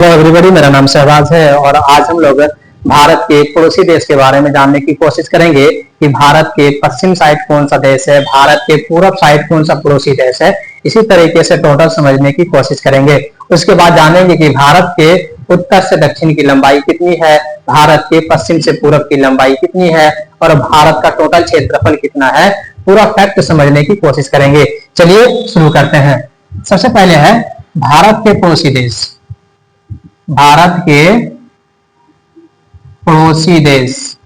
Hello everybody, मेरा नाम शहबाज है और आज हम लोग भारत के पड़ोसी देश के बारे में जानने की कोशिश करेंगे कि भारत के पश्चिम साइड कौन सा देश है, भारत के पूर्व साइड कौन सा पड़ोसी देश है। इसी तरीके से टोटल समझने की कोशिश करेंगे। उसके बाद जानेंगे कि भारत के उत्तर से दक्षिण की लंबाई कितनी है, भारत के पश्चिम से पूर्व की लंबाई कितनी है और भारत का टोटल क्षेत्रफल कितना है। पूरा फैक्ट समझने की कोशिश करेंगे। चलिए शुरू करते हैं। सबसे पहले है भारत के पड़ोसी देश। भारत के पड़ोसी देश,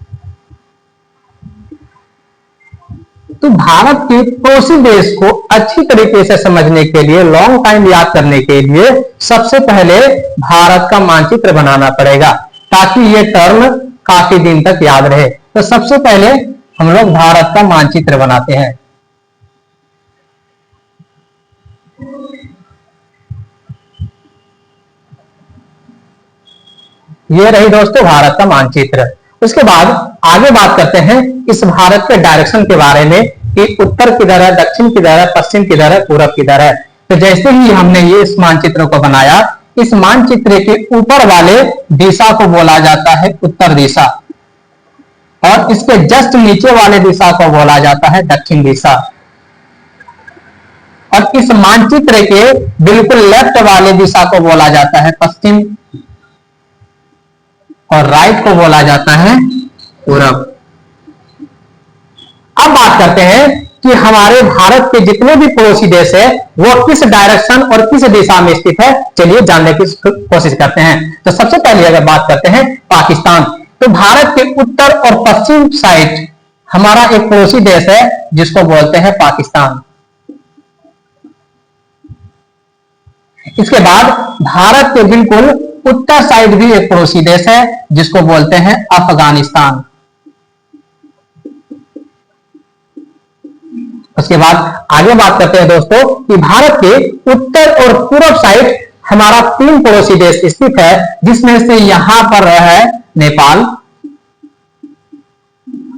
तो भारत के पड़ोसी देश को अच्छी तरीके से समझने के लिए, लॉन्ग टाइम याद करने के लिए सबसे पहले भारत का मानचित्र बनाना पड़ेगा ताकि ये टर्म काफी दिन तक याद रहे। तो सबसे पहले हम लोग भारत का मानचित्र बनाते हैं। ये रही दोस्तों भारत का मानचित्र। उसके बाद आगे बात करते हैं इस भारत के डायरेक्शन के बारे में कि उत्तर किधर है, दक्षिण किधर है, पश्चिम किधर है, पूरब किधर है। तो जैसे ही हमने ये इस मानचित्र को बनाया, इस मानचित्र के ऊपर वाले दिशा को बोला जाता है उत्तर दिशा और इसके जस्ट नीचे वाले दिशा को बोला जाता है दक्षिण दिशा। और इस मानचित्र के बिल्कुल लेफ्ट वाले दिशा को बोला जाता है पश्चिम और राइट को बोला जाता है पूरब। अब बात करते हैं कि हमारे भारत के जितने भी पड़ोसी देश है वो किस डायरेक्शन और किस दिशा में स्थित है। चलिए जानने की कोशिश करते हैं। तो सबसे पहले अगर बात करते हैं पाकिस्तान, तो भारत के उत्तर और पश्चिम साइड हमारा एक पड़ोसी देश है जिसको बोलते हैं पाकिस्तान। इसके बाद भारत के बिल्कुल उत्तर साइड भी एक पड़ोसी देश है जिसको बोलते हैं अफगानिस्तान। उसके बाद आगे बात करते हैं दोस्तों कि भारत के उत्तर और पूर्व साइड हमारा 3 पड़ोसी देश स्थित है, जिसमें से यहां पर है नेपाल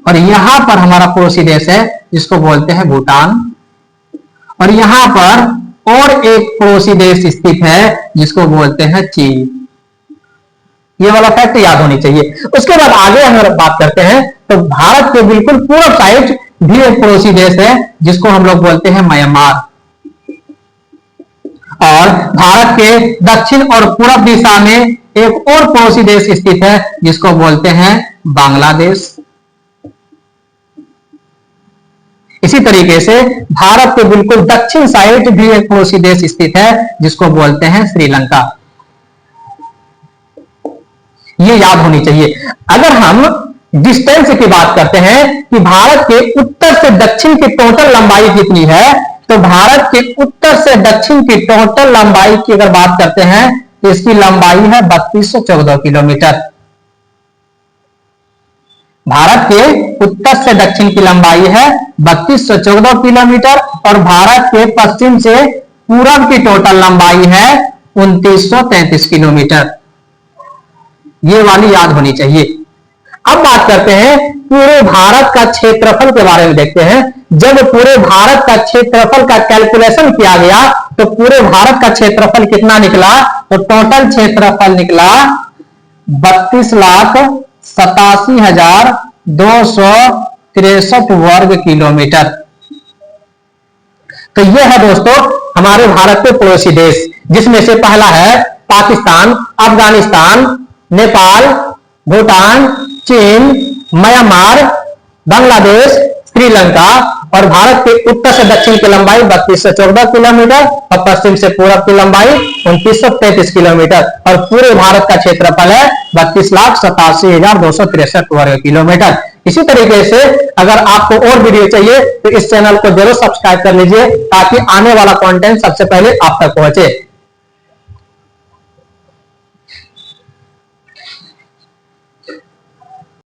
और यहां पर हमारा पड़ोसी देश है जिसको बोलते हैं भूटान और यहां पर और एक पड़ोसी देश स्थित है जिसको बोलते हैं चीन। ये वाला फैक्ट याद होनी चाहिए। उसके बाद आगे अगर बात करते हैं तो भारत के बिल्कुल पूर्व साइड भी एक पड़ोसी देश है जिसको हम लोग बोलते हैं म्यांमार और भारत के दक्षिण और पूर्व दिशा में एक और पड़ोसी देश स्थित है जिसको बोलते हैं बांग्लादेश। इसी तरीके से भारत के बिल्कुल दक्षिण साइड भी एक पड़ोसी देश स्थित है जिसको बोलते हैं श्रीलंका। ये याद होनी चाहिए। अगर हम डिस्टेंस की बात करते हैं कि भारत के उत्तर से दक्षिण की टोटल लंबाई कितनी है, तो भारत के उत्तर से दक्षिण की टोटल लंबाई की अगर बात करते हैं तो इसकी लंबाई है 3214 किलोमीटर। भारत के उत्तर से दक्षिण की लंबाई है 3214 किलोमीटर और भारत के पश्चिम से पूरब की टोटल लंबाई है 2933 किलोमीटर। ये वाली याद होनी चाहिए। अब बात करते हैं पूरे भारत का क्षेत्रफल के बारे में। देखते हैं जब पूरे भारत का क्षेत्रफल का कैलकुलेशन किया गया तो पूरे भारत का क्षेत्रफल कितना निकला, तो टोटल क्षेत्रफल निकला 32,87,263 वर्ग किलोमीटर। तो यह है दोस्तों हमारे भारत के पड़ोसी देश, जिसमें से पहला है पाकिस्तान, अफगानिस्तान, नेपाल, भूटान, चीन, म्यांमार, बांग्लादेश, श्रीलंका और भारत के उत्तर से दक्षिण की लंबाई 3214 किलोमीटर और पश्चिम से पूर्व की लंबाई 2933 किलोमीटर और पूरे भारत का क्षेत्रफल है 32,87,263 वर्ग किलोमीटर। इसी तरीके से अगर आपको और वीडियो चाहिए तो इस चैनल को जरूर सब्सक्राइब कर लीजिए ताकि आने वाला कंटेंट सबसे पहले आप तक पहुंचे।